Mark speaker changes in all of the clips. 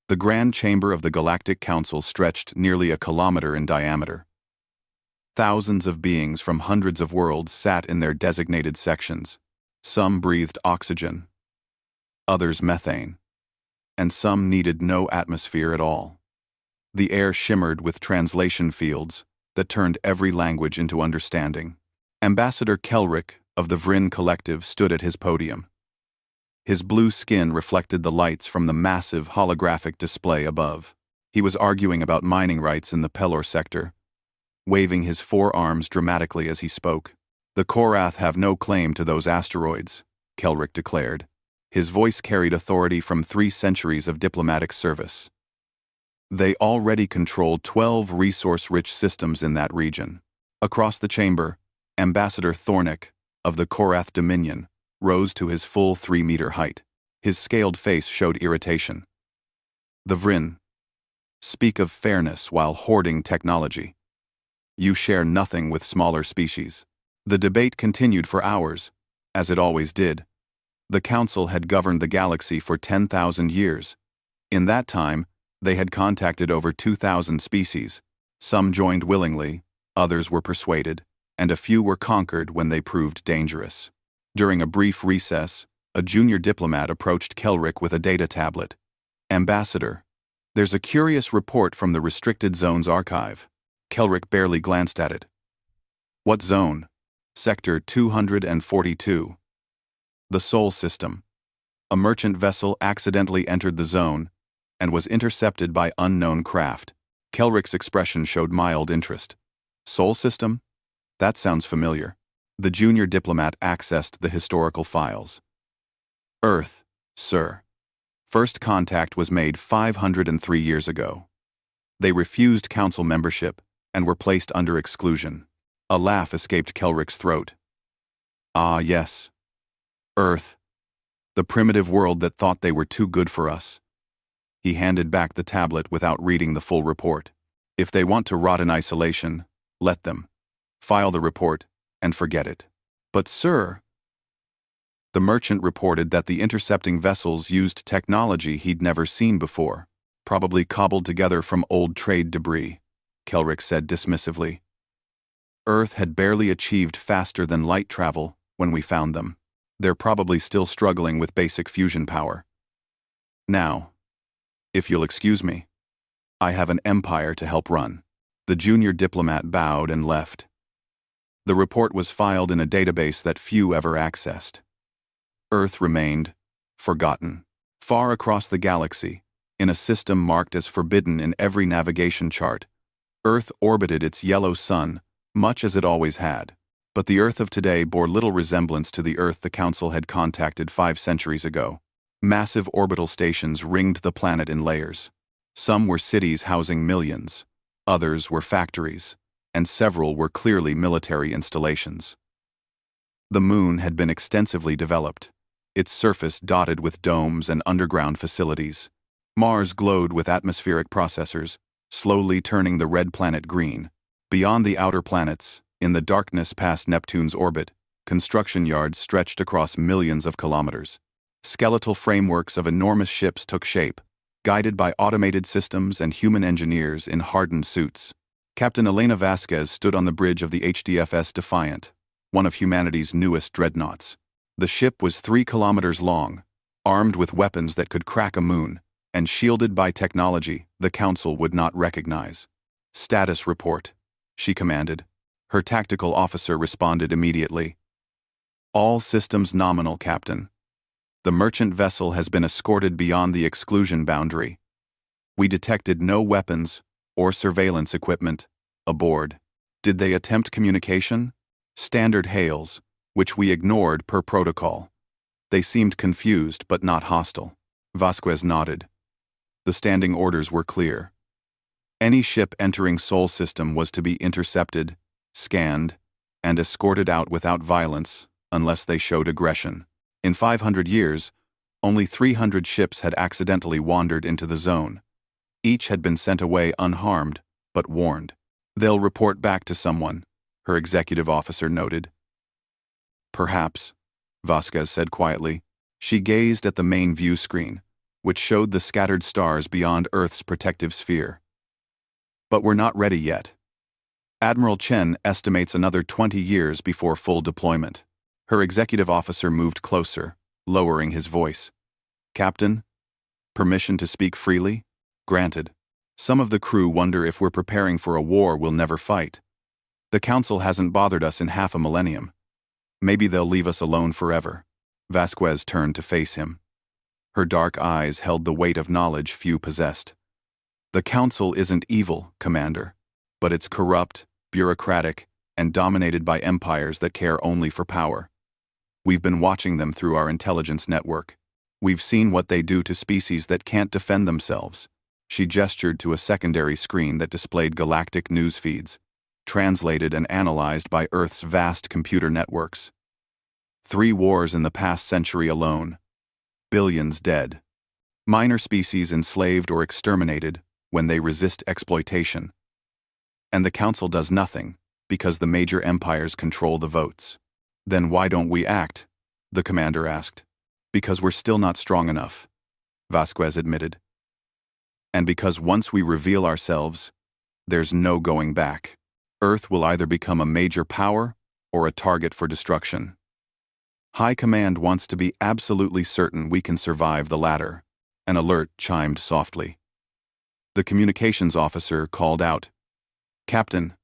Speaker 1: The grand chamber of the Galactic Council stretched nearly a kilometer in diameter. Thousands of beings from hundreds of worlds sat in their designated sections. Some breathed oxygen, others methane, and some needed no atmosphere at all. The air shimmered with translation fields that turned every language into understanding. Ambassador Kelrick of the Vrin Collective stood at his podium. His blue skin reflected the lights from the massive holographic display above. He was arguing about mining rights in the Pelor sector, waving his forearms dramatically as he spoke. "The Korath have no claim to those asteroids," Kelrick declared. His voice carried authority from 3 centuries of diplomatic service. "They already control 12 resource-rich systems in that region." Across the chamber, Ambassador Thornick of the Korath Dominion rose to his full 3-meter height. His scaled face showed irritation. "The Vrin speak of fairness while hoarding technology. You share nothing with smaller species." The debate continued for hours, as it always did. The Council had governed the galaxy for 10,000 years. In that time, they had contacted over 2,000 species. Some joined willingly, others were persuaded, and a few were conquered when they proved dangerous. During a brief recess, a junior diplomat approached Kelrick with a data tablet. "Ambassador, there's a curious report from the Restricted Zones archive." Kelrick barely glanced at it. "What zone?" "Sector 242. The Sol System. A merchant vessel accidentally entered the zone and was intercepted by unknown craft." Kelrick's expression showed mild interest. "Sol System? That sounds familiar." The junior diplomat accessed the historical files. "Earth, sir. First contact was made 503 years ago. They refused council membership and were placed under exclusion." A laugh escaped Kelrick's throat. "Ah, yes. Earth. The primitive world that thought they were too good for us." He handed back the tablet without reading the full report. "If they want to rot in isolation, let them. File the report and forget it." "But sir..." The merchant reported that the intercepting vessels used technology he'd never seen before, probably cobbled together from old trade debris, Kelrick said dismissively. "Earth had barely achieved faster than light travel when we found them. They're probably still struggling with basic fusion power. Now, if you'll excuse me, I have an empire to help run." The junior diplomat bowed and left. The report was filed in a database that few ever accessed. Earth remained forgotten. Far across the galaxy, in a system marked as forbidden in every navigation chart, Earth orbited its yellow sun, much as it always had. But the Earth of today bore little resemblance to the Earth the Council had contacted 5 centuries ago. Massive orbital stations ringed the planet in layers. Some were cities housing millions, others were factories, and several were clearly military installations. The moon had been extensively developed, its surface dotted with domes and underground facilities. Mars glowed with atmospheric processors, slowly turning the red planet green. Beyond the outer planets, in the darkness past Neptune's orbit, construction yards stretched across millions of kilometers. Skeletal frameworks of enormous ships took shape, guided by automated systems and human engineers in hardened suits. Captain Elena Vasquez stood on the bridge of the HDFS Defiant, one of humanity's newest dreadnoughts. The ship was 3 kilometers long, armed with weapons that could crack a moon, and shielded by technology the Council would not recognize. "Status report," she commanded. Her tactical officer responded immediately. "All systems nominal, Captain. The merchant vessel has been escorted beyond the exclusion boundary. We detected no weapons or surveillance equipment aboard." "Did they attempt communication?" "Standard hails, which we ignored per protocol. They seemed confused but not hostile." Vasquez nodded. The standing orders were clear. Any ship entering Sol System was to be intercepted, scanned, and escorted out without violence unless they showed aggression. In 500 years, only 300 ships had accidentally wandered into the zone. Each had been sent away unharmed, but warned. "They'll report back to someone," her executive officer noted. "Perhaps," Vasquez said quietly. She gazed at the main view screen, which showed the scattered stars beyond Earth's protective sphere. But we're not ready yet. Admiral Chen estimates another 20 years before full deployment. Her executive officer moved closer, lowering his voice. Captain? Permission to speak freely? Granted. Some of the crew wonder if we're preparing for a war we'll never fight. The Council hasn't bothered us in half a millennium. Maybe they'll leave us alone forever. Vasquez turned to face him. Her dark eyes held the weight of knowledge few possessed. The Council isn't evil, Commander, but it's corrupt, bureaucratic, and dominated by empires that care only for power. We've been watching them through our intelligence network. We've seen what they do to species that can't defend themselves. She gestured to a secondary screen that displayed galactic news feeds, translated and analyzed by Earth's vast computer networks. 3 wars in the past century alone. Billions dead. Minor species enslaved or exterminated when they resist exploitation. And the Council does nothing, because the major empires control the votes. Then why don't we act? The commander asked. Because we're still not strong enough, Vasquez admitted. And because once we reveal ourselves, there's no going back. Earth will either become a major power or a target for destruction. High Command wants to be absolutely certain we can survive the latter. An alert chimed softly. The communications officer called out, Captain,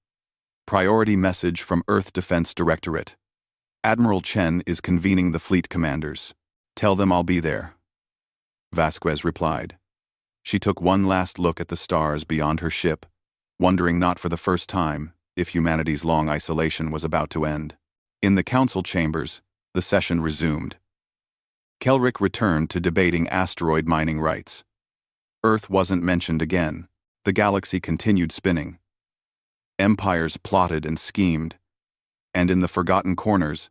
Speaker 1: priority message from Earth Defense Directorate. Admiral Chen is convening the fleet commanders. Tell them I'll be there. Vasquez replied. She took one last look at the stars beyond her ship, wondering not for the first time if humanity's long isolation was about to end. In the council chambers, the session resumed. Kelrick returned to debating asteroid mining rights. Earth wasn't mentioned again. The galaxy continued spinning. Empires plotted and schemed, and in the forgotten corners,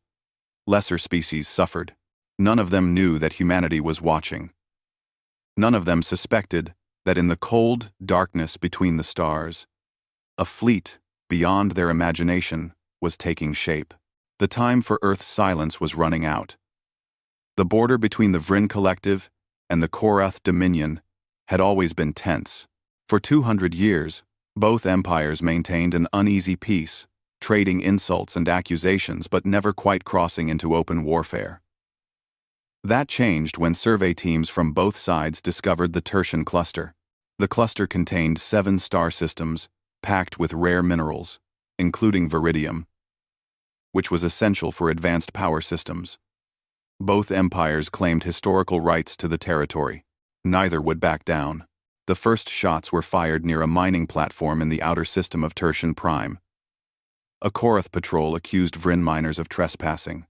Speaker 1: lesser species suffered. None of them knew that humanity was watching. None of them suspected that in the cold darkness between the stars, a fleet beyond their imagination was taking shape. The time for Earth's silence was running out. The border between the Vryn Collective and the Korath Dominion had always been tense. For 200 years, both empires maintained an uneasy peace, trading insults and accusations but never quite crossing into open warfare. That changed when survey teams from both sides discovered the Tertian cluster. The cluster contained 7 star systems packed with rare minerals, including viridium, which was essential for advanced power systems. Both empires claimed historical rights to the territory. Neither would back down. The first shots were fired near a mining platform in the outer system of Tertian Prime. A Korath patrol accused Vryn miners of trespassing.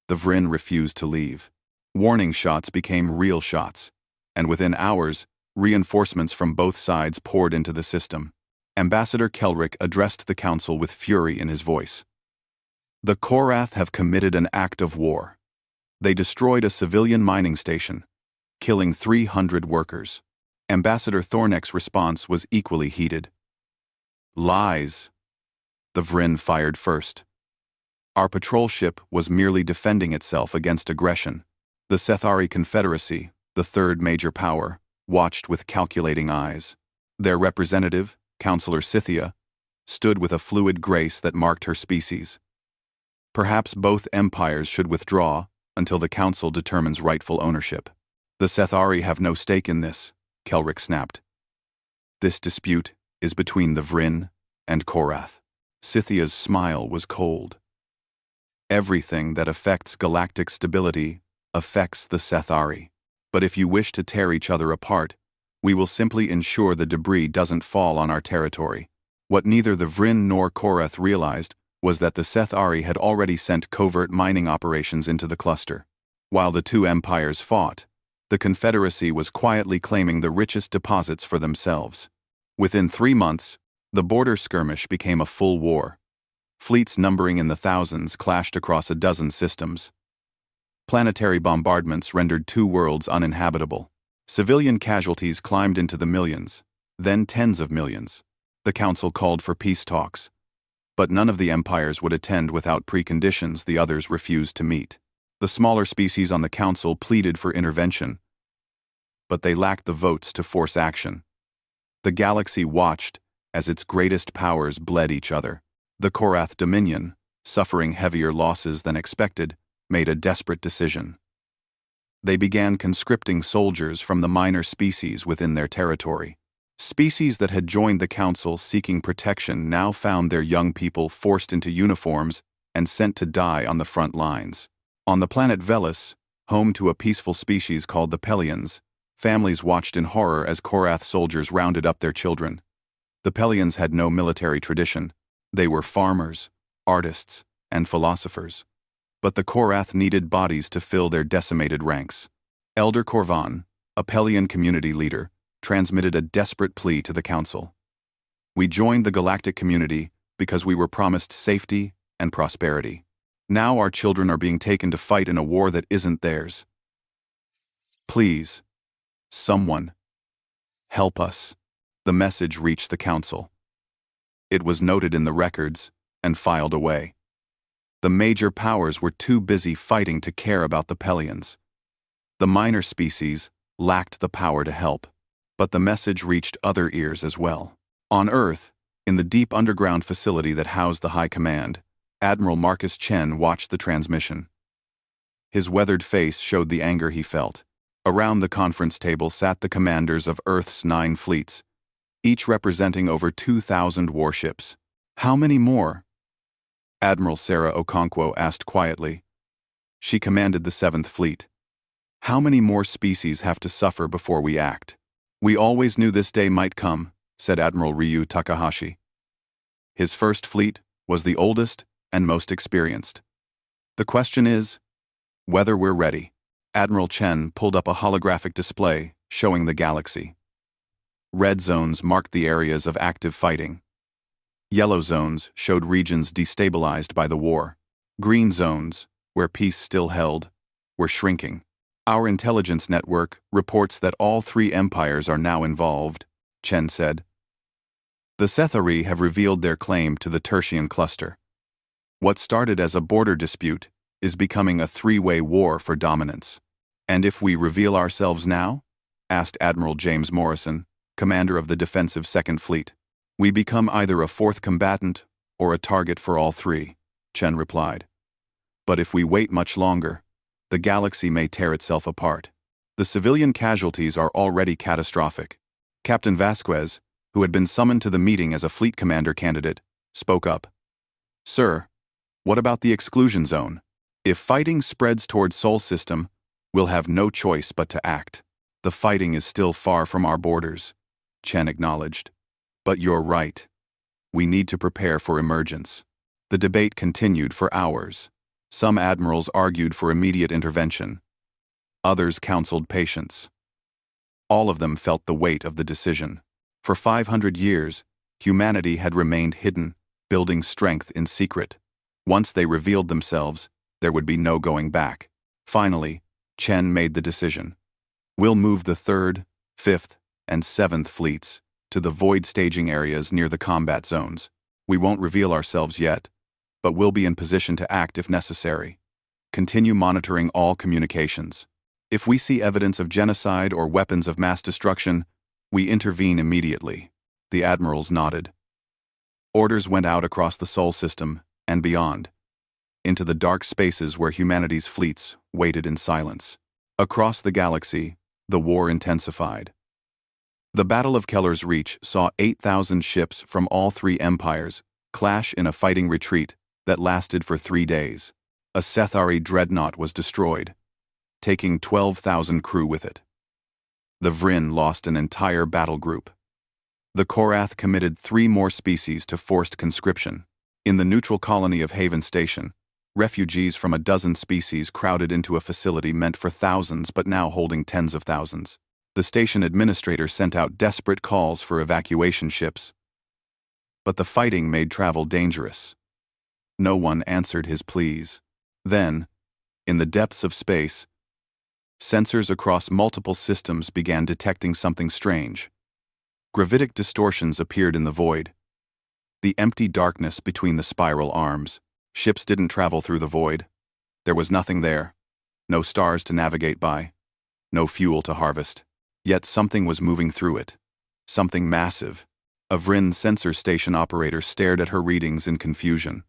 Speaker 1: The Vryn refused to leave. Warning shots became real shots, and within hours, reinforcements from both sides poured into the system. Ambassador Kelrick addressed the council with fury in his voice. The Korath have committed an act of war. They destroyed a civilian mining station, killing 300 workers. Ambassador Thorneck's response was equally heated. Lies. The Vryn fired first. Our patrol ship was merely defending itself against aggression. The Sethari Confederacy, the third major power, watched with calculating eyes. Their representative, Counselor Scythia, stood with a fluid grace that marked her species. Perhaps both empires should withdraw until the council determines rightful ownership. The Sethari have no stake in this, Kelrick snapped. This dispute is between the Vryn and Korath. Scythia's smile was cold. Everything that affects galactic stability affects the Sethari. But if you wish to tear each other apart, we will simply ensure the debris doesn't fall on our territory. What neither the Vryn nor Korath realized was that the Sethari had already sent covert mining operations into the cluster. While the two empires fought, the Confederacy was quietly claiming the richest deposits for themselves. Within 3 months, the border skirmish became a full war. Fleets numbering in the thousands clashed across a dozen systems. Planetary bombardments rendered 2 worlds uninhabitable. Civilian casualties climbed into the millions, then tens of millions. The Council called for peace talks, but none of the empires would attend without preconditions the others refused to meet. The smaller species on the Council pleaded for intervention. but they lacked the votes to force action. The galaxy watched as its greatest powers bled each other. The Korath Dominion, suffering heavier losses than expected, made a desperate decision. They began conscripting soldiers from the minor species within their territory. Species that had joined the council seeking protection now found their young people forced into uniforms and sent to die on the front lines. On the planet Velis, home to a peaceful species called the Pelians, families watched in horror as Korath soldiers rounded up their children. The Pelians had no military tradition. They were farmers, artists, and philosophers. But the Korath needed bodies to fill their decimated ranks. Elder Korvan, a Pelian community leader, transmitted a desperate plea to the council. We joined the galactic community because we were promised safety and prosperity. Now our children are being taken to fight in a war that isn't theirs. Please, someone, help us. The message reached the council. It was noted in the records and filed away. The major powers were too busy fighting to care about the Pelians. The minor species lacked the power to help. But the message reached other ears as well. On Earth, in the deep underground facility that housed the High Command, Admiral Marcus Chen watched the transmission. His weathered face showed the anger he felt. Around the conference table sat the commanders of Earth's 9 fleets, each representing over 2,000 warships. How many more? Admiral Sarah Okonkwo asked quietly. She commanded the 7th Fleet. How many more species have to suffer before we act? We always knew this day might come, said Admiral Ryu Takahashi. His first fleet was the oldest and most experienced. The question is whether we're ready. Admiral Chen pulled up a holographic display showing the galaxy. Red zones marked the areas of active fighting. Yellow zones showed regions destabilized by the war. Green zones, where peace still held, were shrinking. Our intelligence network reports that all 3 empires are now involved, Chen said. The Sethari have revealed their claim to the Tertian cluster. What started as a border dispute is becoming a 3-way war for dominance. And if we reveal ourselves now? Asked Admiral James Morrison, commander of the defensive 2nd Fleet. We become either a 4th combatant or a target for all 3, Chen replied. But if we wait much longer, the galaxy may tear itself apart. The civilian casualties are already catastrophic. Captain Vasquez, who had been summoned to the meeting as a fleet commander candidate, spoke up. Sir, what about the exclusion zone? If fighting spreads towards Sol System, we'll have no choice but to act. The fighting is still far from our borders, Chen acknowledged. But you're right. We need to prepare for emergence. The debate continued for hours. Some admirals argued for immediate intervention. Others counseled patience. All of them felt the weight of the decision. For 500 years, humanity had remained hidden, building strength in secret. Once they revealed themselves, there would be no going back. Finally, Chen made the decision. We'll move the 3rd, 5th, and 7th fleets to the void staging areas near the combat zones. We won't reveal ourselves yet, but we'll be in position to act if necessary. Continue monitoring all communications. If we see evidence of genocide or weapons of mass destruction, we intervene immediately. The admirals nodded. Orders went out across the Sol System and beyond, into the dark spaces where humanity's fleets waited in silence. Across the galaxy, the war intensified. The Battle of Keller's Reach saw 8,000 ships from all 3 empires clash in a fighting retreat that lasted for 3 days. A Sethari dreadnought was destroyed, taking 12,000 crew with it. The Vryn lost an entire battle group. The Korath committed 3 more species to forced conscription. In the neutral colony of Haven Station, refugees from a dozen species crowded into a facility meant for thousands but now holding tens of thousands. The station administrator sent out desperate calls for evacuation ships. But the fighting made travel dangerous. No one answered his pleas. Then, in the depths of space, sensors across multiple systems began detecting something strange. Gravitic distortions appeared in the void. The empty darkness between the spiral arms. Ships didn't travel through the void. There was nothing there. No stars to navigate by. No fuel to harvest. Yet something was moving through it. Something massive. A Vryn sensor station operator stared at her readings in confusion.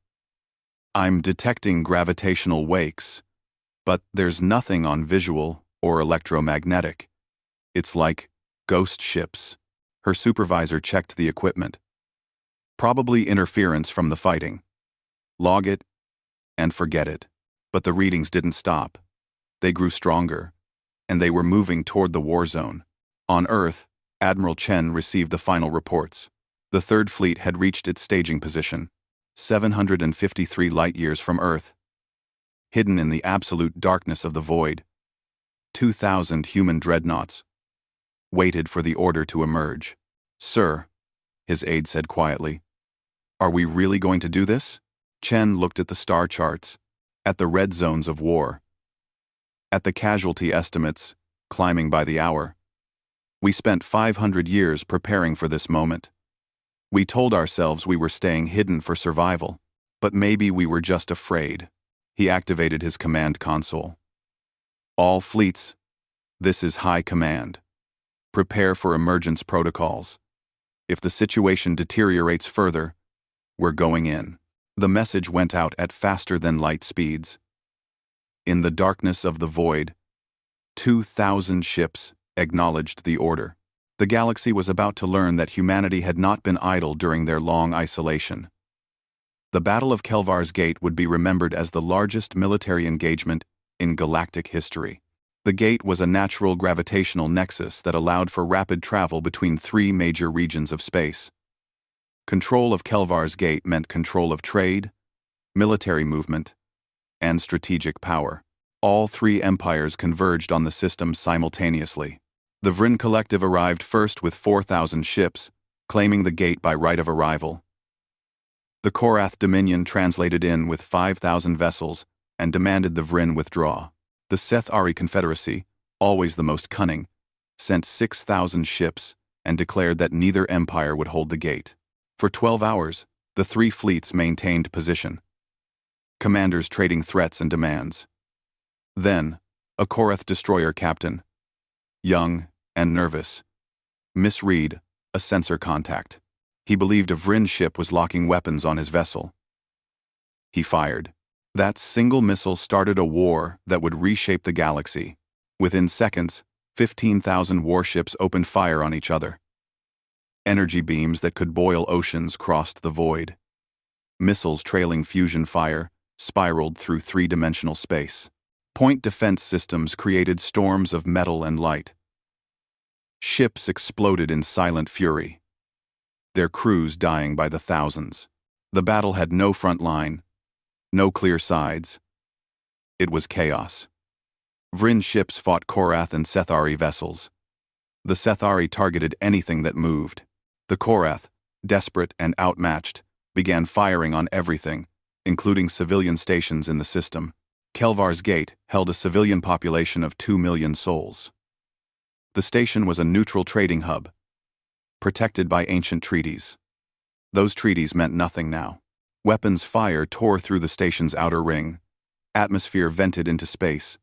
Speaker 1: I'm detecting gravitational wakes, but there's nothing on visual or electromagnetic. It's like ghost ships. Her supervisor checked the equipment. Probably interference from the fighting. Log it and forget it. But the readings didn't stop. They grew stronger, and they were moving toward the war zone. On Earth, Admiral Chen received the final reports. The Third Fleet had reached its staging position, 753 light-years from Earth. Hidden in the absolute darkness of the void, 2,000 human dreadnoughts waited for the order to emerge. Sir, his aide said quietly, are we really going to do this? Chen looked at the star charts, at the red zones of war, at the casualty estimates, climbing by the hour. We spent 500 years preparing for this moment. We told ourselves we were staying hidden for survival, but maybe we were just afraid. He activated his command console. All fleets, this is High Command. Prepare for emergence protocols. If the situation deteriorates further, we're going in. The message went out at faster than light speeds. In the darkness of the void, 2,000 ships acknowledged the order. The galaxy was about to learn that humanity had not been idle during their long isolation. The Battle of Kelvar's Gate would be remembered as the largest military engagement in galactic history. The gate was a natural gravitational nexus that allowed for rapid travel between three major regions of space. Control of Kelvar's Gate meant control of trade, military movement, and strategic power. All three empires converged on the system simultaneously. The Vryn Collective arrived first with 4,000 ships, claiming the gate by right of arrival. The Korath Dominion translated in with 5,000 vessels and demanded the Vryn withdraw. The Seth-Ari Confederacy, always the most cunning, sent 6,000 ships and declared that neither empire would hold the gate. For 12 hours, the three fleets maintained position, commanders trading threats and demands. Then, a Korath destroyer captain, young and nervous, misread a sensor contact. He believed a Vryn ship was locking weapons on his vessel. He fired. That single missile started a war that would reshape the galaxy. Within seconds, 15,000 warships opened fire on each other. Energy beams that could boil oceans crossed the void. Missiles trailing fusion fire spiraled through three-dimensional space. Point defense systems created storms of metal and light. Ships exploded in silent fury, their crews dying by the thousands. The battle had no front line, no clear sides. It was chaos. Vryn ships fought Korath and Seth-Ari vessels. The Seth-Ari targeted anything that moved. The Korath, desperate and outmatched, began firing on everything, including civilian stations in the system. Kelvar's Gate held a civilian population of 2 million souls. The station was a neutral trading hub, protected by ancient treaties. Those treaties meant nothing now. Weapons fire tore through the station's outer ring. Atmosphere vented into space.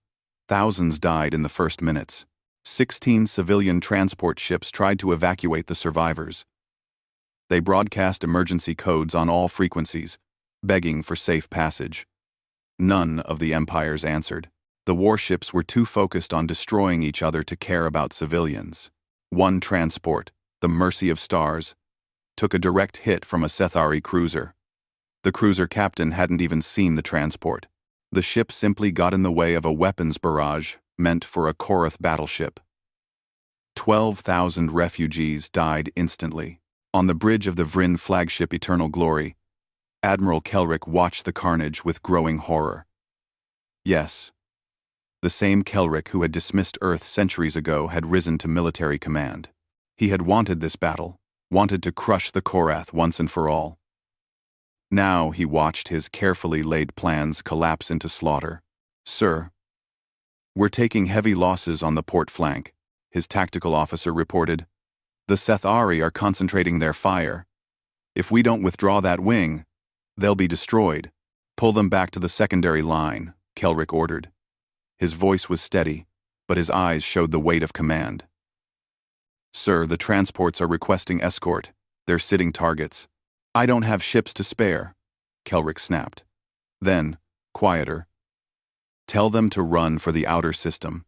Speaker 1: Thousands died in the first minutes. 16 civilian transport ships tried to evacuate the survivors. They broadcast emergency codes on all frequencies, begging for safe passage. None of the empires answered. The warships were too focused on destroying each other to care about civilians. One transport, the Mercy of Stars, took a direct hit from a Seth-Ari cruiser. The cruiser captain hadn't even seen the transport. The ship simply got in the way of a weapons barrage meant for a Korath battleship. 12,000 refugees died instantly. On the bridge of the Vryn flagship Eternal Glory, Admiral Kelrick watched the carnage with growing horror. Yes, the same Kelrick who had dismissed Earth centuries ago had risen to military command. He had wanted this battle, wanted to crush the Korath once and for all. Now he watched his carefully laid plans collapse into slaughter. Sir, we're taking heavy losses on the port flank, his tactical officer reported. The Seth-Ari are concentrating their fire. If we don't withdraw that wing, they'll be destroyed. Pull them back to the secondary line, Kelrick ordered. His voice was steady, but his eyes showed the weight of command. Sir, the transports are requesting escort. They're sitting targets. I don't have ships to spare, Kelrick snapped. Then, quieter. Tell them to run for the outer system.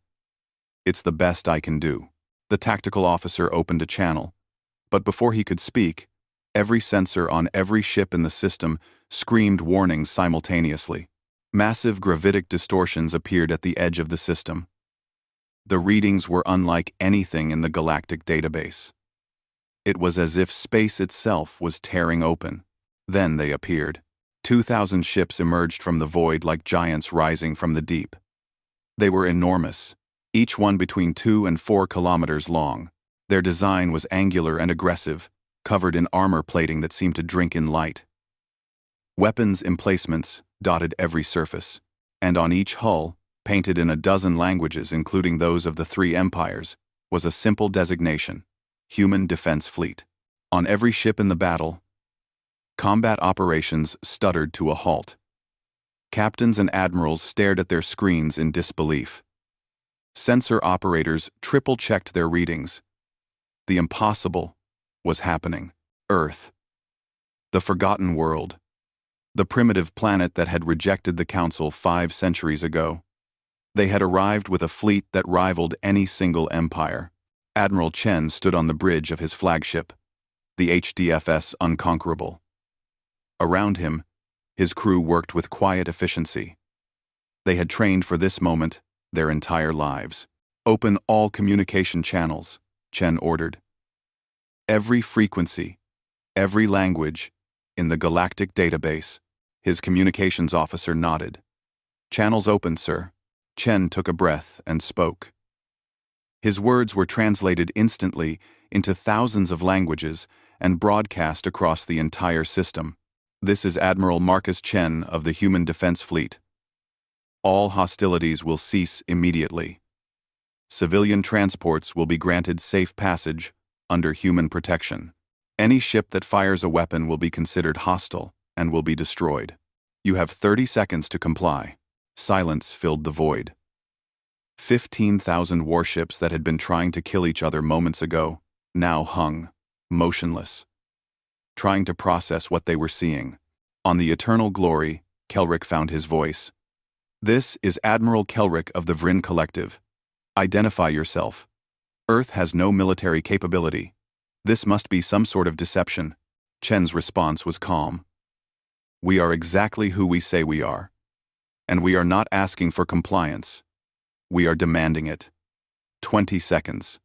Speaker 1: It's the best I can do. The tactical officer opened a channel, but before he could speak, every sensor on every ship in the system screamed warnings simultaneously. Massive gravitic distortions appeared at the edge of the system. The readings were unlike anything in the galactic database. It was as if space itself was tearing open. Then they appeared. 2,000 ships emerged from the void like giants rising from the deep. They were enormous, each one between 2 and 4 kilometers long. Their design was angular and aggressive, covered in armor plating that seemed to drink in light. Weapons emplacements dotted every surface, and on each hull, painted in a dozen languages including those of the 3 empires, was a simple designation: Human Defense Fleet. On every ship in the battle, combat operations stuttered to a halt. Captains and admirals stared at their screens in disbelief. Sensor operators triple-checked their readings. The impossible was happening. Earth. The forgotten world. The primitive planet that had rejected the Council 5 centuries ago. They had arrived with a fleet that rivaled any single empire. Admiral Chen stood on the bridge of his flagship, the HDFS Unconquerable. Around him, his crew worked with quiet efficiency. They had trained for this moment their entire lives. Open all communication channels, Chen ordered. Every frequency, every language, in the galactic database. His communications officer nodded. Channels open, sir. Chen took a breath and spoke. His words were translated instantly into thousands of languages and broadcast across the entire system. This is Admiral Marcus Chen of the Human Defense Fleet. All hostilities will cease immediately. Civilian transports will be granted safe passage under human protection. Any ship that fires a weapon will be considered hostile and will be destroyed. You have 30 seconds to comply. Silence filled the void. 15,000 warships that had been trying to kill each other moments ago now hung, motionless, trying to process what they were seeing. On the Eternal Glory, Kelrick found his voice. This is Admiral Kelrick of the Vryn Collective. Identify yourself. Earth has no military capability. This must be some sort of deception. Chen's response was calm. We are exactly who we say we are. And we are not asking for compliance. We are demanding it. 20 seconds.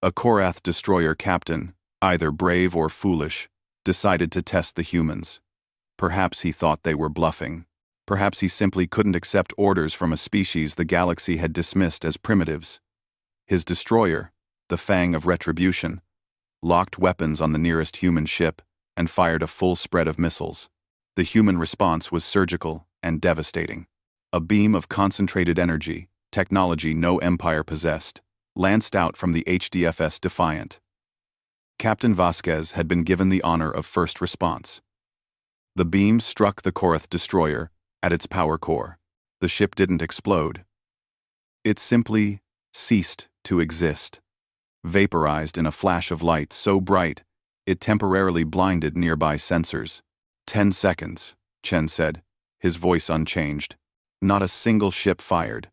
Speaker 1: A Korath destroyer captain, either brave or foolish, decided to test the humans. Perhaps he thought they were bluffing. Perhaps he simply couldn't accept orders from a species the galaxy had dismissed as primitives. His destroyer, the Fang of Retribution, locked weapons on the nearest human ship and fired a full spread of missiles. The human response was surgical and devastating. A beam of concentrated energy, technology no empire possessed, lanced out from the HDFS Defiant. Captain Vasquez had been given the honor of first response. The beam struck the Korath destroyer at its power core. The ship didn't explode. It simply ceased to exist, vaporized in a flash of light so bright it temporarily blinded nearby sensors. 10 seconds, Chen said, his voice unchanged. Not a single ship fired.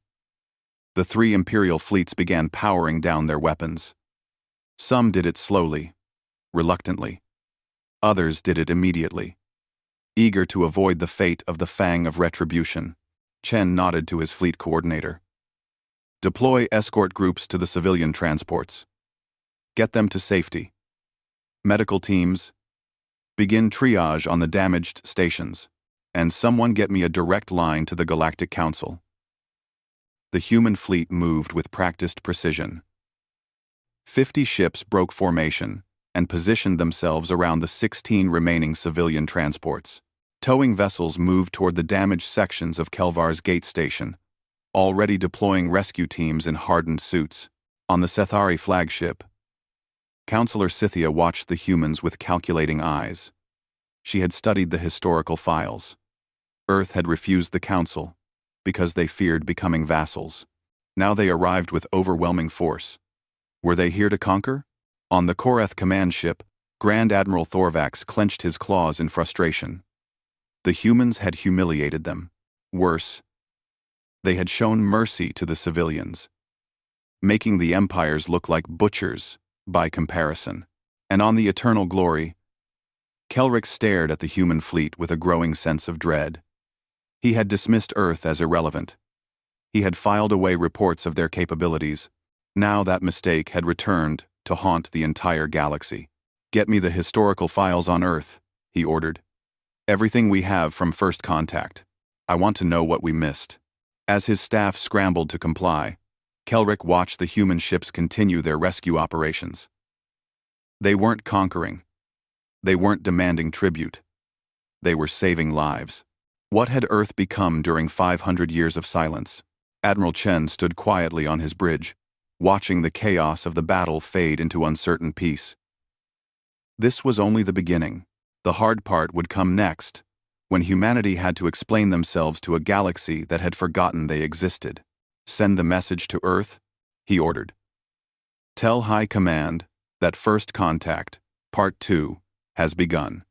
Speaker 1: The 3 Imperial fleets began powering down their weapons. Some did it slowly, reluctantly. Others did it immediately. Eager to avoid the fate of the Fang of Retribution, Chen nodded to his fleet coordinator. Deploy escort groups to the civilian transports. Get them to safety. Medical teams, begin triage on the damaged stations, and someone get me a direct line to the Galactic Council. The human fleet moved with practiced precision. 50 ships broke formation and positioned themselves around the 16 remaining civilian transports. Towing vessels moved toward the damaged sections of Kelvar's gate station, already deploying rescue teams in hardened suits. On the Sethari flagship, Counselor Scythia watched the humans with calculating eyes. She had studied the historical files. Earth had refused the Council because they feared becoming vassals. Now they arrived with overwhelming force. Were they here to conquer? On the Korath command ship, Grand Admiral Thorvax clenched his claws in frustration. The humans had humiliated them. Worse, they had shown mercy to the civilians, making the empires look like butchers by comparison. And on the Eternal Glory, Kelric stared at the human fleet with a growing sense of dread. He had dismissed Earth as irrelevant. He had filed away reports of their capabilities. Now that mistake had returned to haunt the entire galaxy. "Get me the historical files on Earth," he ordered. "Everything we have from first contact. I want to know what we missed." As his staff scrambled to comply, Kelric watched the human ships continue their rescue operations. They weren't conquering. They weren't demanding tribute. They were saving lives. What had Earth become during 500 years of silence? Admiral Chen stood quietly on his bridge, watching the chaos of the battle fade into uncertain peace. This was only the beginning. The hard part would come next, when humanity had to explain themselves to a galaxy that had forgotten they existed. "Send the message to Earth," he ordered. "Tell High Command that First Contact, Part 2, has begun."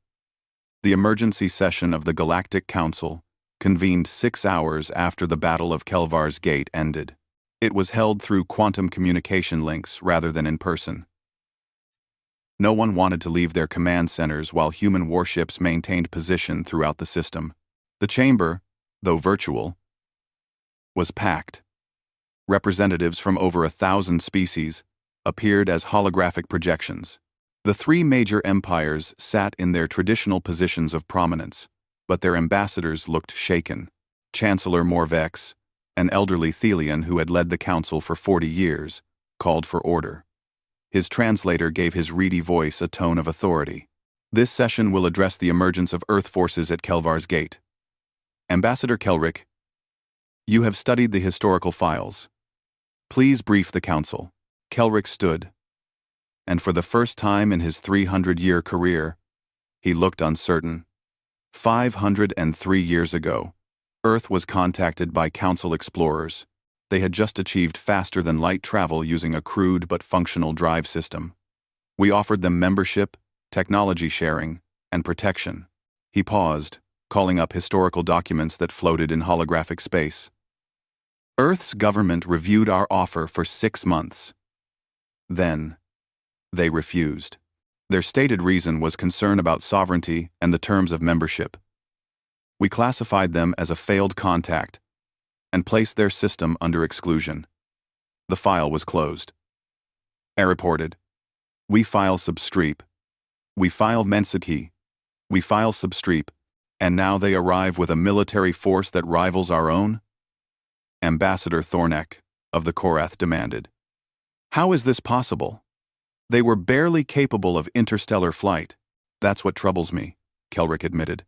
Speaker 1: The emergency session of the Galactic Council convened 6 hours after the Battle of Kelvar's Gate ended. It was held through quantum communication links rather than in person. No one wanted to leave their command centers while human warships maintained position throughout the system. The chamber, though virtual, was packed. Representatives from over 1,000 species appeared as holographic projections. The 3 major empires sat in their traditional positions of prominence, but their ambassadors looked shaken. Chancellor Morvex, an elderly Thelian who had led the council for 40 years, called for order. His translator gave his reedy voice a tone of authority. "This session will address the emergence of Earth forces at Kelvar's Gate. Ambassador Kelric, you have studied the historical files. Please brief the council." Kelric stood, and for the first time in his 300-year career, he looked uncertain. 503 years ago, Earth was contacted by Council explorers. They had just achieved faster-than-light travel using a crude but functional drive system. "We offered them membership, technology sharing, and protection." He paused, calling up historical documents that floated in holographic space. "Earth's government reviewed our offer for 6 months. Then, they refused. Their stated reason was concern about sovereignty and the terms of membership. We classified them as a failed contact and placed their system under exclusion." The file was closed. I reported, "We file substreep. We file Mensiki. We file substreep, and now they arrive with a military force that rivals our own?" Ambassador Thornek of the Korath demanded. "How is this possible? They were barely capable of interstellar flight." "That's what troubles me," Kelric admitted.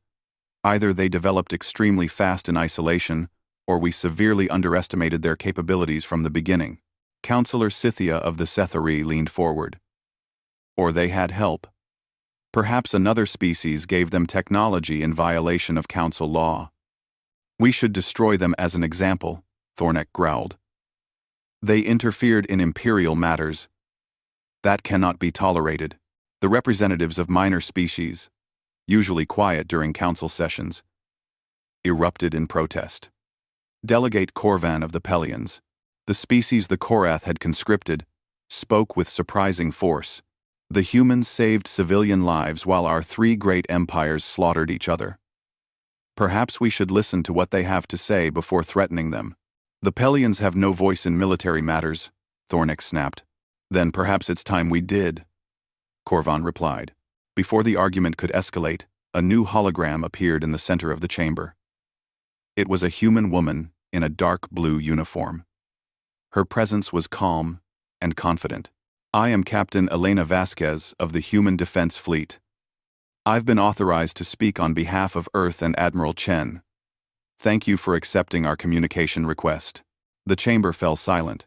Speaker 1: "Either they developed extremely fast in isolation, or we severely underestimated their capabilities from the beginning." Counselor Scythia of the Sethari leaned forward. "Or they had help. Perhaps another species gave them technology in violation of Council law." "We should destroy them as an example," Thornek growled. "They interfered in imperial matters. That cannot be tolerated." The representatives of minor species, usually quiet during council sessions, erupted in protest. Delegate Corvan of the Pelians, the species the Korath had conscripted, spoke with surprising force. "The humans saved civilian lives while our 3 great empires slaughtered each other. Perhaps we should listen to what they have to say before threatening them." "The Pelians have no voice in military matters," Thornek snapped. "Then perhaps it's time we did," Corvan replied. Before the argument could escalate, a new hologram appeared in the center of the chamber. It was a human woman in a dark blue uniform. Her presence was calm and confident. "I am Captain Elena Vasquez of the Human Defense Fleet. I've been authorized to speak on behalf of Earth and Admiral Chen. Thank you for accepting our communication request." The chamber fell silent.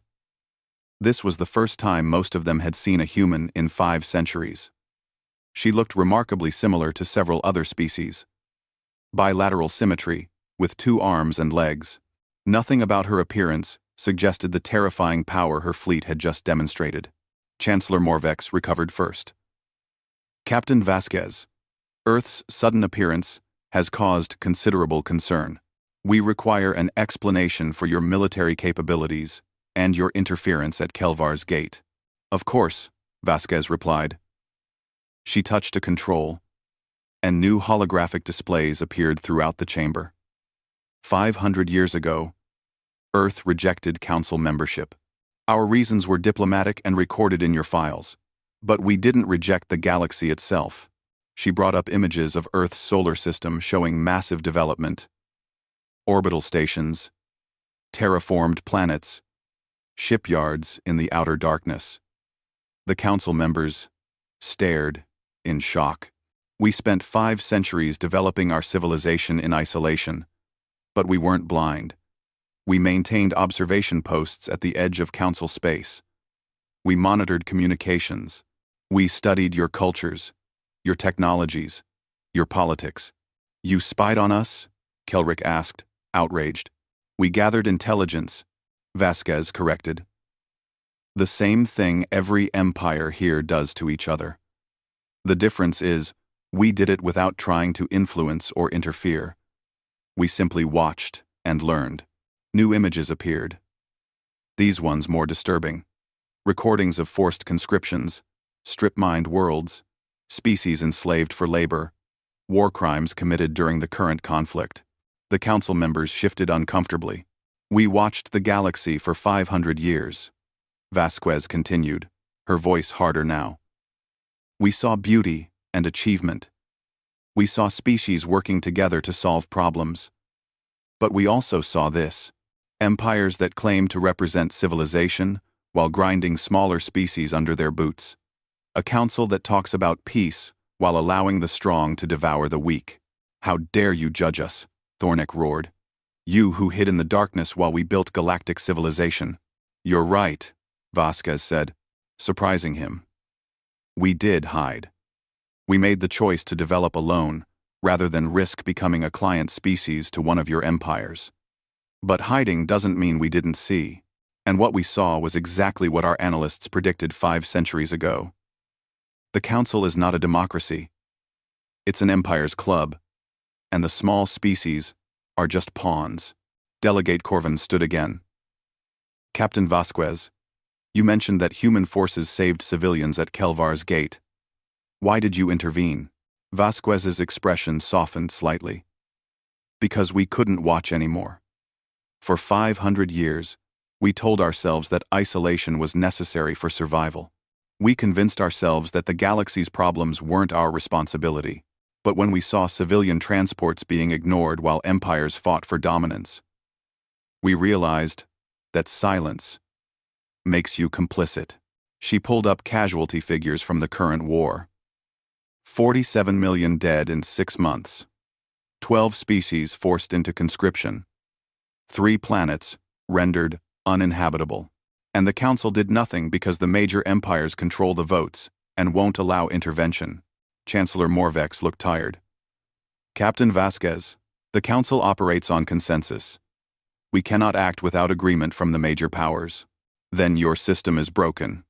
Speaker 1: This was the first time most of them had seen a human in 5 centuries. She looked remarkably similar to several other species. Bilateral symmetry, with 2 arms and legs. Nothing about her appearance suggested the terrifying power her fleet had just demonstrated. Chancellor Morvex recovered first. Captain Vasquez, Earth's sudden appearance has caused considerable concern. We require an explanation for your military capabilities and your interference at Kelvar's gate. Of course, Vasquez replied. She touched a control, and new holographic displays appeared throughout the chamber. 500 years ago, Earth rejected Council membership. Our reasons were diplomatic and recorded in your files. But we didn't reject the galaxy itself. She brought up images of Earth's solar system showing massive development. Orbital stations, terraformed planets, shipyards in the outer darkness. The Council members stared in shock. We spent 5 centuries developing our civilization in isolation, but we weren't blind. We maintained observation posts at the edge of Council space. We monitored communications. We studied your cultures, your technologies, your politics. You spied on us? Kelrick asked, outraged. We gathered intelligence, Vasquez corrected. The same thing every empire here does to each other. The difference is, we did it without trying to influence or interfere. We simply watched and learned. New images appeared. These ones more disturbing. Recordings of forced conscriptions, strip-mined worlds, species enslaved for labor, war crimes committed during the current conflict. The Council members shifted uncomfortably. We watched the galaxy for 500 years, Vasquez continued, her voice harder now. We saw beauty and achievement. We saw species working together to solve problems. But we also saw this: empires that claim to represent civilization while grinding smaller species under their boots. A council that talks about peace while allowing the strong to devour the weak. How dare you judge us, Thornek roared. You who hid in the darkness while we built galactic civilization. You're right, Vasquez said, surprising him. We did hide. We made the choice to develop alone, rather than risk becoming a client species to one of your empires. But hiding doesn't mean we didn't see, and what we saw was exactly what our analysts predicted 5 centuries ago. The Council is not a democracy. It's an empire's club, and the small species are just pawns. Delegate Corvin stood again. Captain Vasquez, you mentioned that human forces saved civilians at Kelvar's gate. Why did you intervene? Vasquez's expression softened slightly. Because we couldn't watch anymore. For 500 years, we told ourselves that isolation was necessary for survival. We convinced ourselves that the galaxy's problems weren't our responsibility. But when we saw civilian transports being ignored while empires fought for dominance, we realized that silence makes you complicit. She pulled up casualty figures from the current war. 47 million dead in 6 months. 12 species forced into conscription. 3 planets rendered uninhabitable. And the Council did nothing because the major empires control the votes and won't allow intervention. Chancellor Morvex looked tired. Captain Vasquez, the Council operates on consensus. We cannot act without agreement from the major powers. Then your system is broken.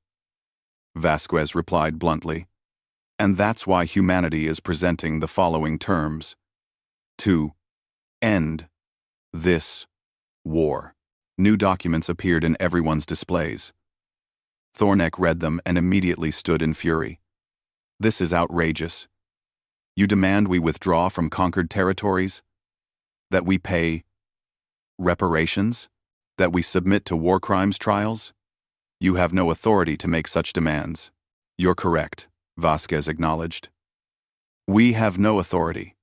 Speaker 1: Vasquez replied bluntly. And that's why humanity is presenting the following terms. To end this war. New documents appeared in everyone's displays. Thornek read them and immediately stood in fury. This is outrageous. You demand we withdraw from conquered territories? That we pay reparations? That we submit to war crimes trials? You have no authority to make such demands. You're correct, Vasquez acknowledged. We have no authority.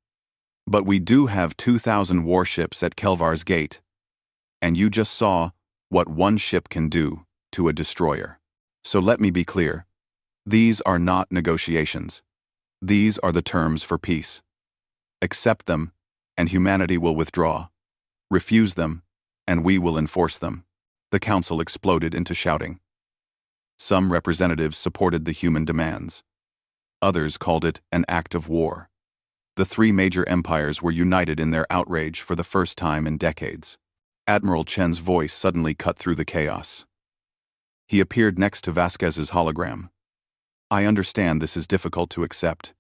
Speaker 1: But we do have 2,000 warships at Kelvar's gate. And you just saw what one ship can do to a destroyer. So let me be clear. These are not negotiations. These are the terms for peace. Accept them, and humanity will withdraw. Refuse them, and we will enforce them. The Council exploded into shouting. Some representatives supported the human demands. Others called it an act of war. The 3 major empires were united in their outrage for the first time in decades. Admiral Chen's voice suddenly cut through the chaos. He appeared next to Vasquez's hologram. I understand this is difficult to accept.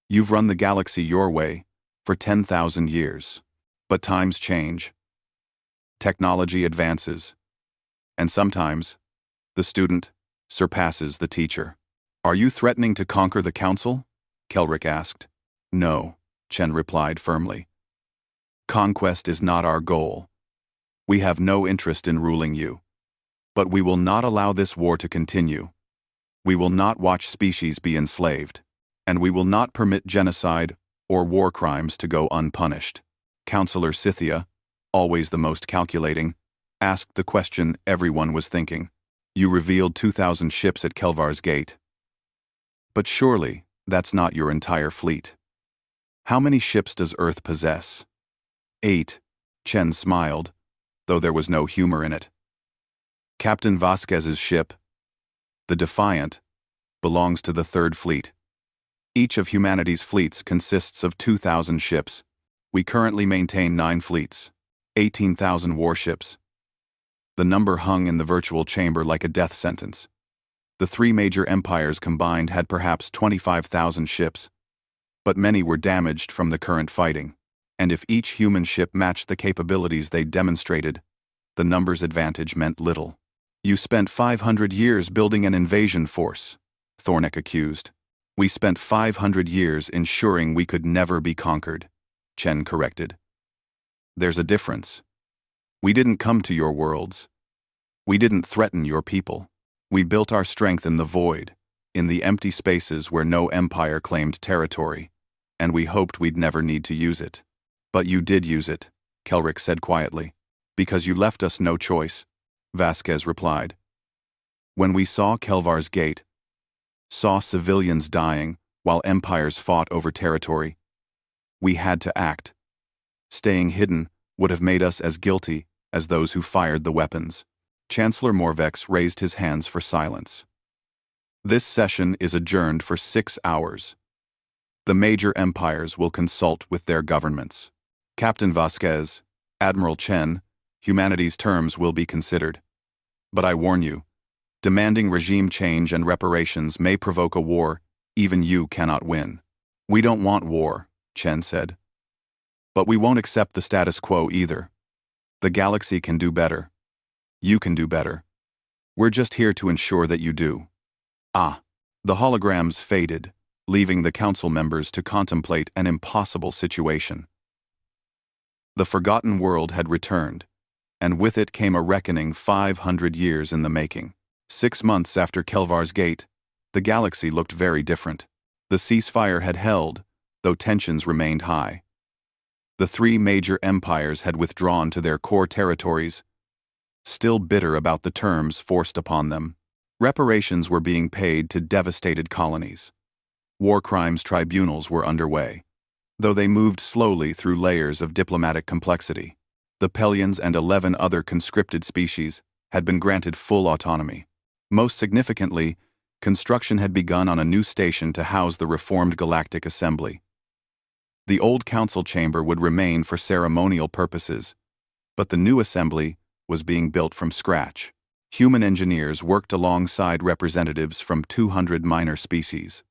Speaker 1: You've run the galaxy your way for 10,000 years. But times change. Technology advances. And sometimes, the student surpasses the teacher. Are you threatening to conquer the council? Kelrick asked. No, Chen replied firmly. Conquest is not our goal. We have no interest in ruling you. But we will not allow this war to continue. We will not watch species be enslaved. And we will not permit genocide or war crimes to go unpunished. Counselor Scythia, always the most calculating, asked the question everyone was thinking. You revealed 2,000 ships at Kelvar's gate. But surely, that's not your entire fleet. How many ships does Earth possess? 8, Chen smiled, though there was no humor in it. Captain Vasquez's ship, the Defiant, belongs to the Third Fleet. Each of humanity's fleets consists of 2,000 ships. We currently maintain 9 fleets, 18,000 warships. The number hung in the virtual chamber like a death sentence. The 3 major empires combined had perhaps 25,000 ships, but many were damaged from the current fighting, and if each human ship matched the capabilities they demonstrated, the numbers advantage meant little. You spent 500 years building an invasion force, Thornick accused. We spent 500 years ensuring we could never be conquered, Chen corrected. There's a difference. We didn't come to your worlds. We didn't threaten your people. We built our strength in the void, in the empty spaces where no empire claimed territory, and we hoped we'd never need to use it. But you did use it, Kelrick said quietly. Because you left us no choice, Vasquez replied. When we saw Kelvar's gate, saw civilians dying while empires fought over territory, we had to act. Staying hidden would have made us as guilty as those who fired the weapons. Chancellor Morvex raised his hands for silence. This session is adjourned for 6 hours. The major empires will consult with their governments. Captain Vasquez, Admiral Chen, humanity's terms will be considered. But I warn you, demanding regime change and reparations may provoke a war even you cannot win. We don't want war, Chen said. But we won't accept the status quo either. The galaxy can do better. You can do better. We're just here to ensure that you do. The holograms faded, leaving the council members to contemplate an impossible situation. The forgotten world had returned, and with it came a reckoning 500 years in the making. 6 months after Kelvar's gate, the galaxy looked very different. The ceasefire had held, though tensions remained high. The 3 major empires had withdrawn to their core territories, still bitter about the terms forced upon them. Reparations were being paid to devastated colonies. War crimes tribunals were underway, though they moved slowly through layers of diplomatic complexity. The Pelians and 11 other conscripted species had been granted full autonomy. Most significantly, construction had begun on a new station to house the reformed Galactic Assembly. The old council chamber would remain for ceremonial purposes, but the new assembly was being built from scratch. Human engineers worked alongside representatives from 200 minor species,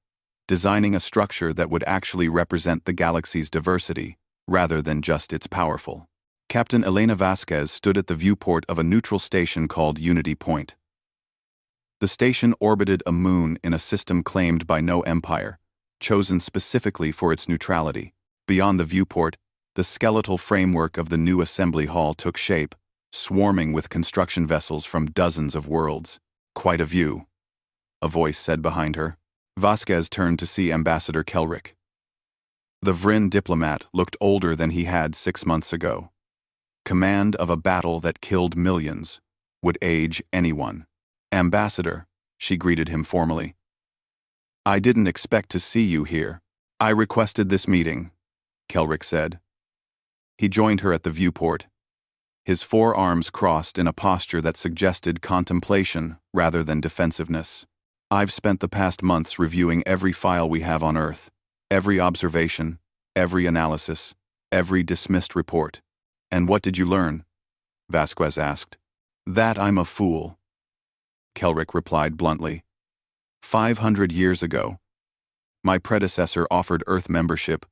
Speaker 1: designing a structure that would actually represent the galaxy's diversity, rather than just its powerful. Captain Elena Vasquez stood at the viewport of a neutral station called Unity Point. The station orbited a moon in a system claimed by no empire, chosen specifically for its neutrality. Beyond the viewport, the skeletal framework of the new assembly hall took shape, swarming with construction vessels from dozens of worlds. Quite a view, a voice said behind her. Vasquez turned to see Ambassador Kelrick. The Vryn diplomat looked older than he had 6 months ago. Command of a battle that killed millions would age anyone. Ambassador, she greeted him formally. I didn't expect to see you here. I requested this meeting, Kelrick said. He joined her at the viewport, his 4 arms crossed in a posture that suggested contemplation rather than defensiveness. I've spent the past months reviewing every file we have on Earth, every observation, every analysis, every dismissed report. And what did you learn? Vasquez asked. That I'm a fool. Kelrick replied bluntly. 500 years ago, my predecessor offered Earth membership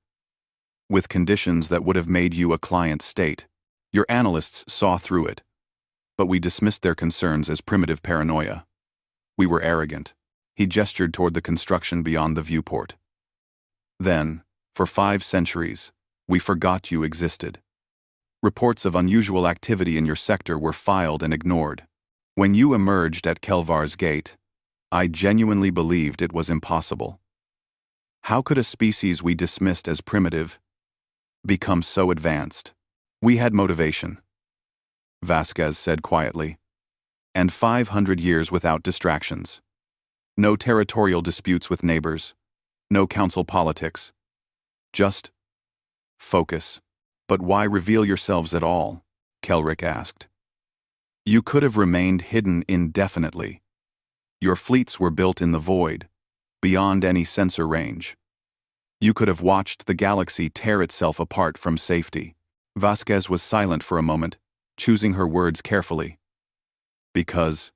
Speaker 1: with conditions that would have made you a client state. Your analysts saw through it, but we dismissed their concerns as primitive paranoia. We were arrogant. He gestured toward the construction beyond the viewport. Then, for 5 centuries, we forgot you existed. Reports of unusual activity in your sector were filed and ignored. When you emerged at Kelvar's gate, I genuinely believed it was impossible. How could a species we dismissed as primitive become so advanced? We had motivation, Vasquez said quietly, and 500 years without distractions. No territorial disputes with neighbors, no council politics. Just focus. But why reveal yourselves at all? Kelrick asked. You could have remained hidden indefinitely. Your fleets were built in the void, beyond any sensor range. You could have watched the galaxy tear itself apart from safety. Vasquez was silent for a moment, choosing her words carefully. Because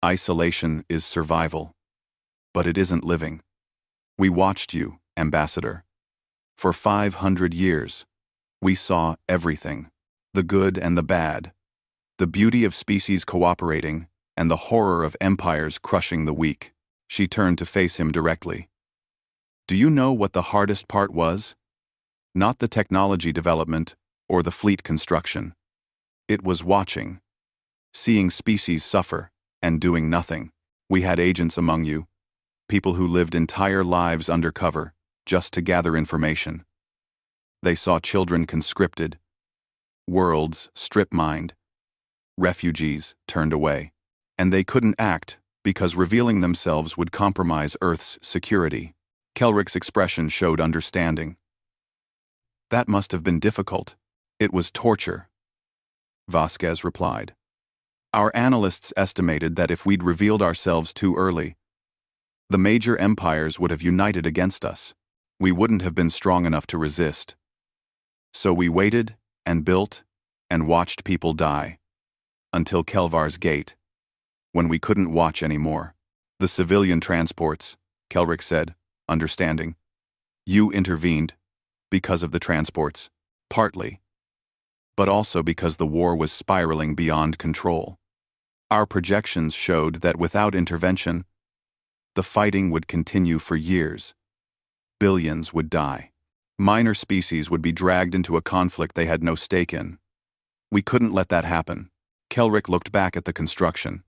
Speaker 1: isolation is survival, but it isn't living. We watched you, Ambassador. For 500 years, we saw everything, the good and the bad, the beauty of species cooperating, and the horror of empires crushing the weak. She turned to face him directly. Do you know what the hardest part was? Not the technology development or the fleet construction. It was watching. Seeing species suffer and doing nothing. We had agents among you, people who lived entire lives undercover just to gather information. They saw children conscripted, worlds strip-mined, refugees turned away, and they couldn't act because revealing themselves would compromise Earth's security. Kelrick's expression showed understanding. That must have been difficult. It was torture, Vasquez replied. Our analysts estimated that if we'd revealed ourselves too early, the major empires would have united against us. We wouldn't have been strong enough to resist. So we waited and built and watched people die. Until Kelvar's gate, when we couldn't watch anymore. The civilian transports, Kelrick said, understanding. You intervened because of the transports, partly, but also because the war was spiraling beyond control. Our projections showed that without intervention, the fighting would continue for years. Billions would die. Minor species would be dragged into a conflict they had no stake in. We couldn't let that happen. Kelrick looked back at the construction.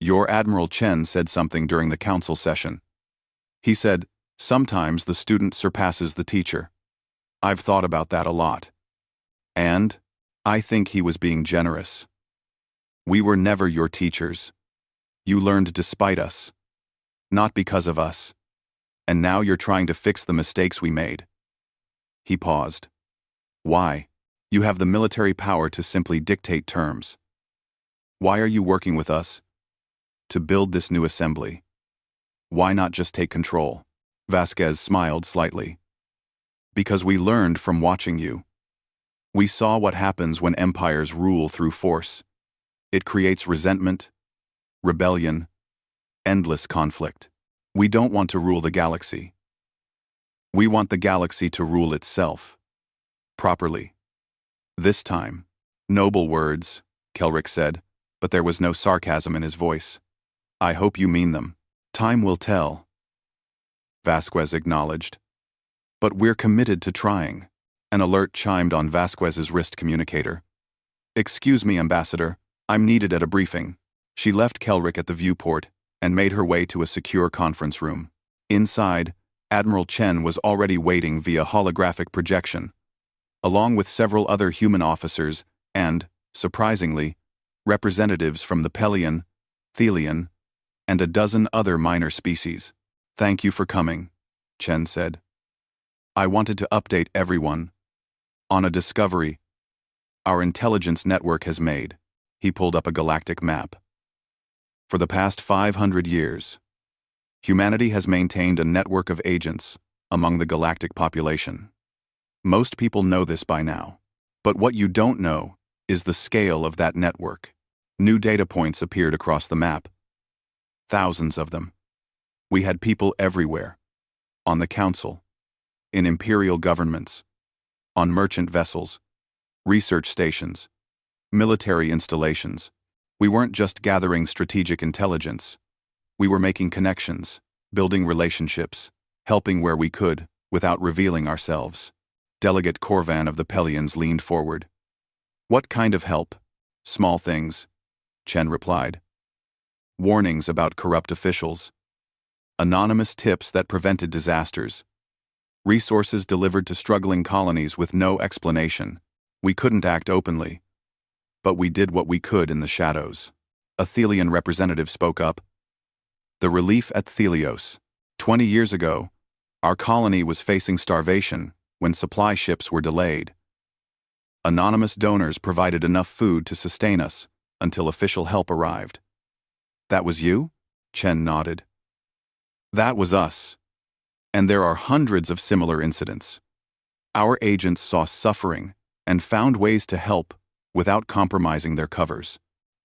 Speaker 1: Your Admiral Chen said something during the council session. He said, sometimes the student surpasses the teacher. I've thought about that a lot. And I think he was being generous. We were never your teachers. You learned despite us, not because of us. And now you're trying to fix the mistakes we made. He paused. Why? You have the military power to simply dictate terms. Why are you working with us? To build this new assembly. Why not just take control? Vasquez smiled slightly. Because we learned from watching you. We saw what happens when empires rule through force. It creates resentment, rebellion, endless conflict. We don't want to rule the galaxy. We want the galaxy to rule itself. Properly. This time. Noble words, Kelrick said, but there was no sarcasm in his voice. I hope you mean them. Time will tell. Vasquez acknowledged. But we're committed to trying. An alert chimed on Vasquez's wrist communicator. Excuse me, Ambassador. I'm needed at a briefing. She left Kelrick at the viewport and made her way to a secure conference room. Inside, Admiral Chen was already waiting via holographic projection, along with several other human officers and, surprisingly, representatives from the Pelion, Thelion, and a dozen other minor species. Thank you for coming, Chen said. I wanted to update everyone on a discovery our intelligence network has made. He pulled up a galactic map. For the past 500 years, humanity has maintained a network of agents among the galactic population. Most people know this by now, but what you don't know is the scale of that network. New data points appeared across the map, Thousands of them. We had people everywhere. On the council. In imperial governments. On merchant vessels. Research stations. Military installations. We weren't just gathering strategic intelligence. We were making connections, building relationships, helping where we could, without revealing ourselves. Delegate Corvan of the Pelions leaned forward. What kind of help? Small things, Chen replied. Warnings about corrupt officials. Anonymous tips that prevented disasters. Resources delivered to struggling colonies with no explanation. We couldn't act openly. But we did what we could in the shadows. A Thelian representative spoke up. The relief at Thelios. 20 years ago, our colony was facing starvation when supply ships were delayed. Anonymous donors provided enough food to sustain us until official help arrived. That was you? Chen nodded. That was us. And there are hundreds of similar incidents. Our agents saw suffering and found ways to help without compromising their covers.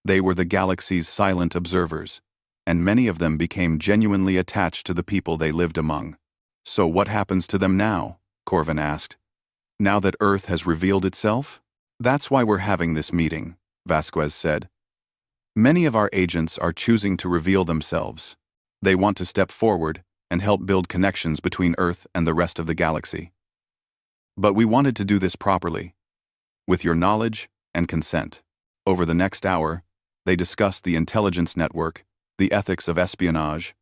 Speaker 1: They were the galaxy's silent observers, and many of them became genuinely attached to the people they lived among. So what happens to them now? Corvan asked. Now that Earth has revealed itself? That's why we're having this meeting, Vasquez said. Many of our agents are choosing to reveal themselves. They want to step forward and help build connections between Earth and the rest of the galaxy. But we wanted to do this properly, with your knowledge and consent. Over the next hour, they discussed the intelligence network, the ethics of espionage,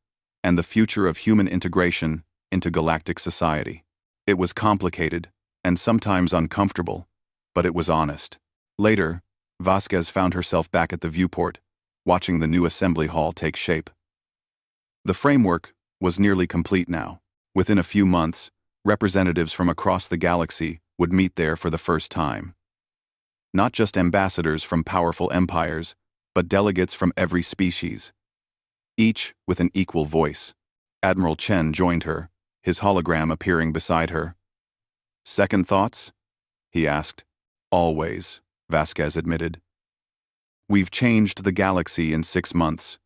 Speaker 1: and the future of human integration into galactic society. It was complicated and sometimes uncomfortable, but it was honest. Later, Vasquez found herself back at the viewport, watching the new assembly hall take shape. The framework was nearly complete now. Within a few months, representatives from across the galaxy would meet there for the first time. Not just ambassadors from powerful empires, but delegates from every species. Each with an equal voice. Admiral Chen joined her, his hologram appearing beside her. Second thoughts? He asked. Always, Vasquez admitted. We've changed the galaxy in 6 months.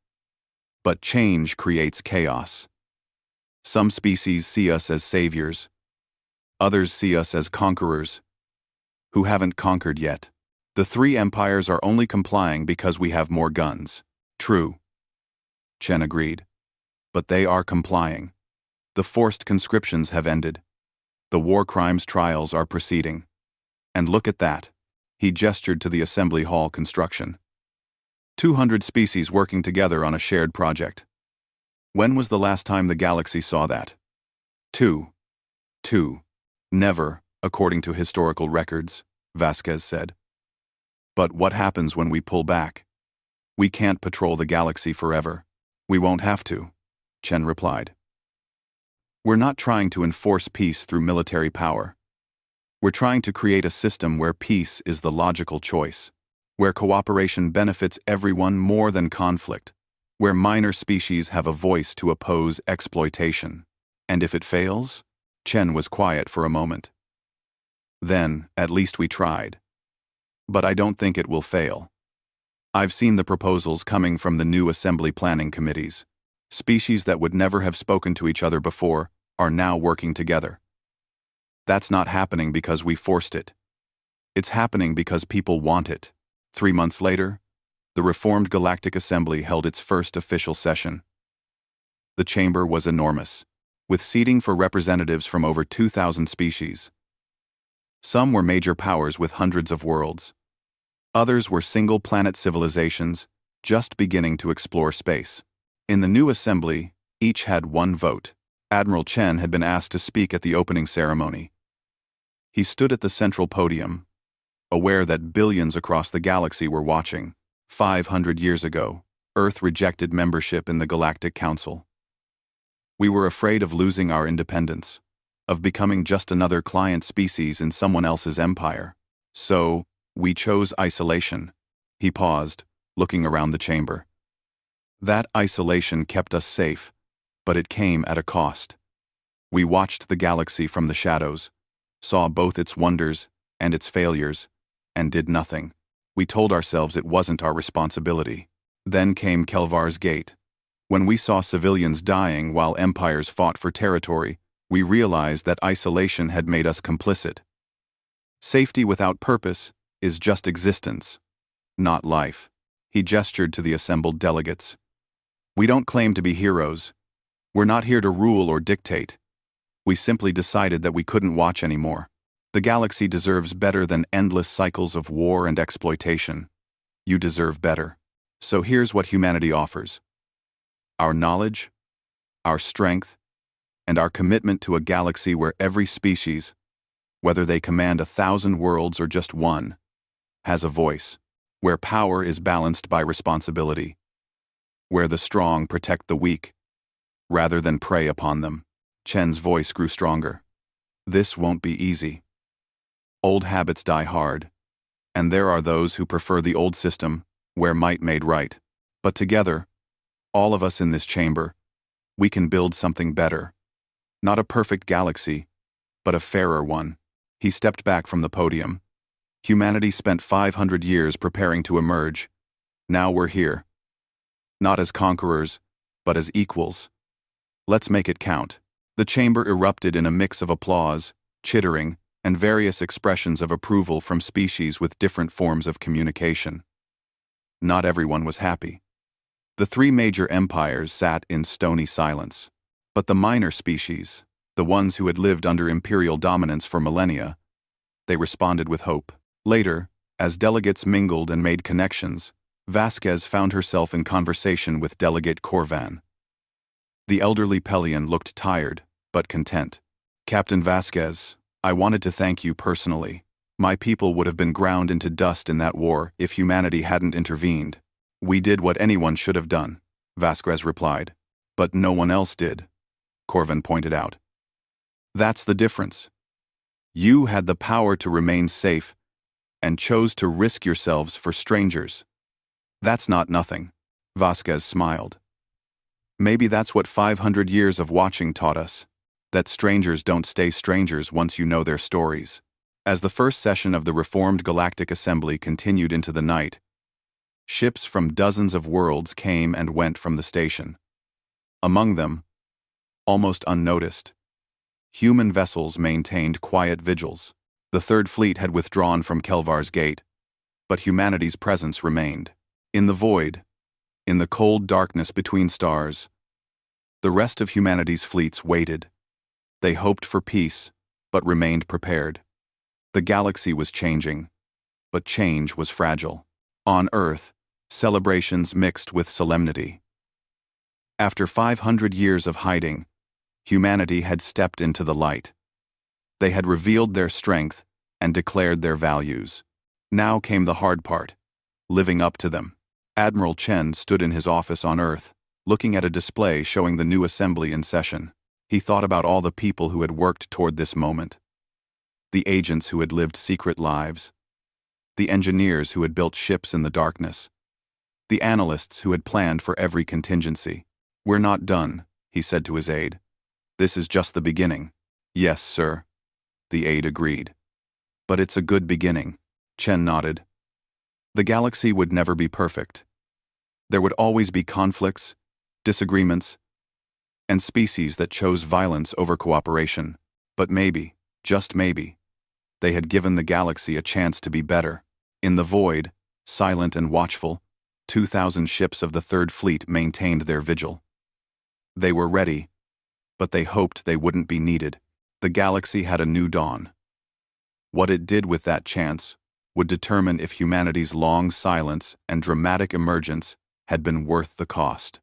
Speaker 1: But change creates chaos. Some species see us as saviors. Others see us as conquerors, who haven't conquered yet. The 3 empires are only complying because we have more guns. True. Chen agreed. But they are complying. The forced conscriptions have ended. The war crimes trials are proceeding. And look at that. He gestured to the assembly hall construction. 200 species working together on a shared project. When was the last time the galaxy saw that? 2. Never, according to historical records, Vasquez said. But what happens when we pull back? We can't patrol the galaxy forever. We won't have to, Chen replied. We're not trying to enforce peace through military power. We're trying to create a system where peace is the logical choice, where cooperation benefits everyone more than conflict, where minor species have a voice to oppose exploitation. And if it fails? Chen was quiet for a moment. Then, at least we tried. But I don't think it will fail. I've seen the proposals coming from the new assembly planning committees. Species that would never have spoken to each other before are now working together. That's not happening because we forced it. It's happening because people want it. 3 months later, the reformed Galactic Assembly held its first official session. The chamber was enormous, with seating for representatives from over 2,000 species. Some were major powers with hundreds of worlds. Others were single-planet civilizations just beginning to explore space. In the new assembly, each had 1 vote. Admiral Chen had been asked to speak at the opening ceremony. He stood at the central podium, aware that billions across the galaxy were watching. 500 years ago, Earth rejected membership in the Galactic Council. We were afraid of losing our independence, of becoming just another client species in someone else's empire. So, we chose isolation. He paused, looking around the chamber. That isolation kept us safe, but it came at a cost. We watched the galaxy from the shadows, saw both its wonders and its failures, and did nothing. We told ourselves it wasn't our responsibility. Then came Kelvar's Gate, When we saw civilians dying while empires fought for territory, we realized that isolation had made us complicit. Safety without purpose is just existence, not life. He gestured to the assembled delegates. We don't claim to be heroes. We're not here to rule or dictate. We simply decided that we couldn't watch anymore. The galaxy deserves better than endless cycles of war and exploitation. You deserve better. So here's what humanity offers: our knowledge, our strength, and our commitment to a galaxy where every species, whether they command 1,000 worlds or just one, has a voice, where power is balanced by responsibility, where the strong protect the weak, rather than prey upon them. Chen's voice grew stronger. This won't be easy. Old habits die hard, and there are those who prefer the old system, where might made right. But together, all of us in this chamber, we can build something better. Not a perfect galaxy, but a fairer one. He stepped back from the podium. Humanity spent 500 years preparing to emerge. Now we're here. Not as conquerors, but as equals. Let's make it count. The chamber erupted in a mix of applause, chittering, and various expressions of approval from species with different forms of communication. Not everyone was happy. The three major empires sat in stony silence. But the minor species, the ones who had lived under imperial dominance for millennia, they responded with hope. Later, as delegates mingled and made connections, Vasquez found herself in conversation with Delegate Corvan. The elderly Pelion looked tired, but content. Captain Vasquez, I wanted to thank you personally. My people would have been ground into dust in that war if humanity hadn't intervened. We did what anyone should have done, Vasquez replied. But no one else did, Corvan pointed out. That's the difference. You had the power to remain safe and chose to risk yourselves for strangers. That's not nothing, Vasquez smiled. Maybe that's what 500 years of watching taught us, that strangers don't stay strangers once you know their stories. As the first session of the Reformed Galactic Assembly continued into the night, ships from dozens of worlds came and went from the station. Among them, almost unnoticed, human vessels maintained quiet vigils. The Third Fleet had withdrawn from Kelvar's gate, but humanity's presence remained. In the void, in the cold darkness between stars, the rest of humanity's fleets waited. They hoped for peace, but remained prepared. The galaxy was changing, but change was fragile. On Earth, celebrations mixed with solemnity. After 500 years of hiding, humanity had stepped into the light. They had revealed their strength and declared their values. Now came the hard part, living up to them. Admiral Chen stood in his office on Earth, looking at a display showing the new assembly in session. He thought about all the people who had worked toward this moment. The agents who had lived secret lives. The engineers who had built ships in the darkness. The analysts who had planned for every contingency. We're not done, he said to his aide. This is just the beginning. Yes, sir, the aide agreed. But it's a good beginning, Chen nodded. The galaxy would never be perfect. There would always be conflicts, disagreements, and species that chose violence over cooperation. But maybe, just maybe, they had given the galaxy a chance to be better. In the void, silent and watchful, 2,000 ships of the Third Fleet maintained their vigil. They were ready, but they hoped they wouldn't be needed. The galaxy had a new dawn. What it did with that chance would determine if humanity's long silence and dramatic emergence had been worth the cost.